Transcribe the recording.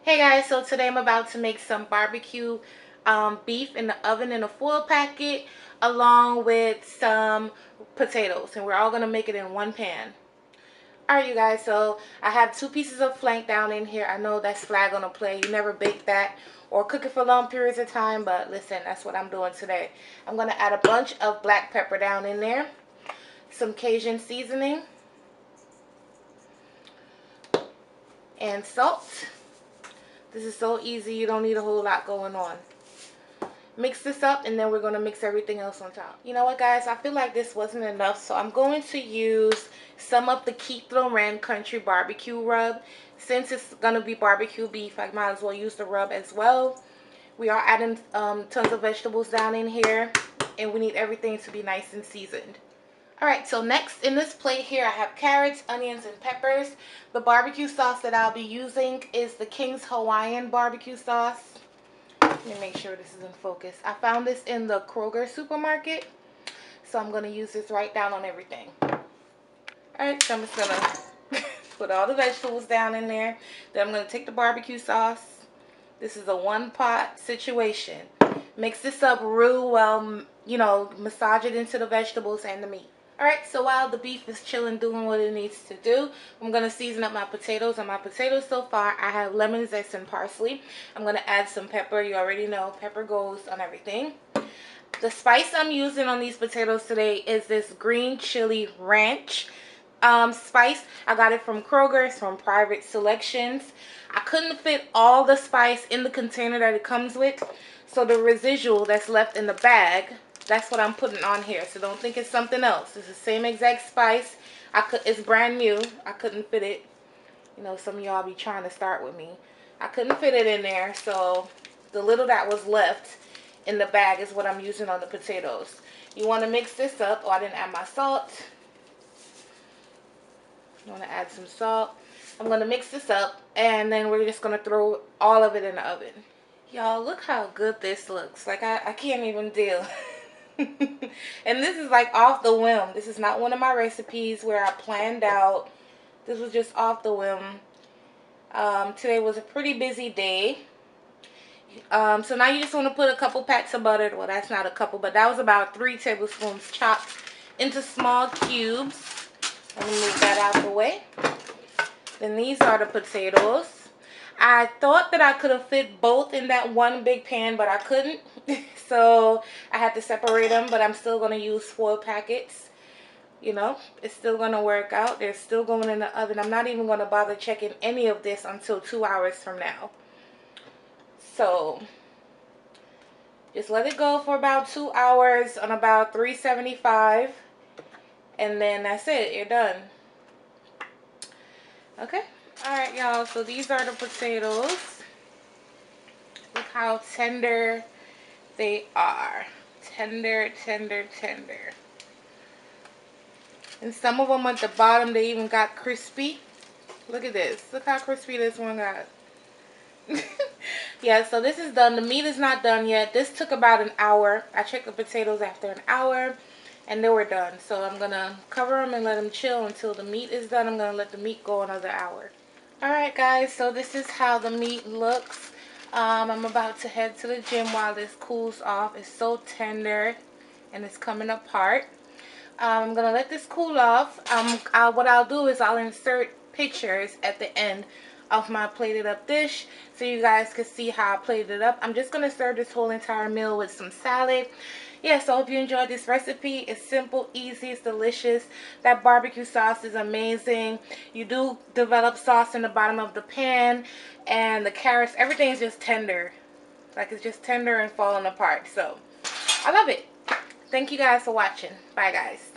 Hey guys, so today I'm about to make some barbecue beef in the oven in a foil packet along with some potatoes, and we're all going to make it in one pan. Alright you guys, so I have 2 pieces of flank down in here. I know that's flag on a play. You never bake that or cook it for long periods of time, but listen, that's what I'm doing today. I'm going to add a bunch of black pepper down in there, some Cajun seasoning, and salt. This is so easy, you don't need a whole lot going on. Mix this up, and then we're going to mix everything else on top. You know what guys, I feel like this wasn't enough, so I'm going to use some of the Keith Loren Country Barbecue Rub. Since it's going to be barbecue beef, I might as well use the rub as well. We are adding tons of vegetables down in here, and we need everything to be nice and seasoned. Alright, so next in this plate here I have carrots, onions, and peppers. The barbecue sauce that I'll be using is the King's Hawaiian barbecue sauce. Let me make sure this is in focus. I found this in the Kroger supermarket, so I'm going to use this right down on everything. Alright, so I'm just going to put all the vegetables down in there. Then I'm going to take the barbecue sauce. This is a one-pot situation. Mix this up real well, you know, massage it into the vegetables and the meat. Alright, so while the beef is chilling, doing what it needs to do, I'm going to season up my potatoes. On my potatoes so far, I have lemon zest and parsley. I'm going to add some pepper. You already know pepper goes on everything. The spice I'm using on these potatoes today is this green chili ranch spice. I got it from Kroger. It's from Private Selections. I couldn't fit all the spice in the container that it comes with, so the residual that's left in the bag, that's what I'm putting on here. So don't think it's something else. It's the same exact spice. It's brand new. I couldn't fit it. You know, some of y'all be trying to start with me. I couldn't fit it in there, so the little that was left in the bag is what I'm using on the potatoes. You want to mix this up. Oh, I didn't add my salt. I want to add some salt. I'm going to mix this up, and then we're just going to throw all of it in the oven. Y'all, look how good this looks. Like, I can't even deal. And this is like off the whim. This is not one of my recipes where I planned out. This was just off the whim. Today was a pretty busy day. So now you just want to put a couple pats of butter. Well, that's not a couple, but that was about 3 tablespoons chopped into small cubes. Let me move that out the way. Then these are the potatoes. I thought that I could have fit both in that one big pan, but I couldn't. So I had to separate them, but I'm still going to use foil packets. You know, it's still going to work out. They're still going in the oven. I'm not even going to bother checking any of this until 2 hours from now. So just let it go for about 2 hours on about 375. And then that's it. You're done. Okay. Alright, y'all. So these are the potatoes. Look how tender they are. Tender, tender, tender. And some of them at the bottom, they even got crispy. Look at this. Look how crispy this one got. Yeah, so this is done. The meat is not done yet. This took about an hour. I checked the potatoes after an hour, and they were done. So I'm going to cover them and let them chill until the meat is done. I'm going to let the meat go another hour. Alright guys, so this is how the meat looks. I'm about to head to the gym while this cools off. It's so tender and it's coming apart. I'm going to let this cool off. What I'll do is I'll insert pictures at the end of my plated up dish so you guys can see how I plated it up. I'm just going to serve this whole entire meal with some salad. Yeah, so I hope you enjoyed this recipe. It's simple, easy, it's delicious. That barbecue sauce is amazing. You do develop sauce in the bottom of the pan, and the carrots, everything is just tender. Like, it's just tender and falling apart. So I love it. Thank you guys for watching. Bye guys.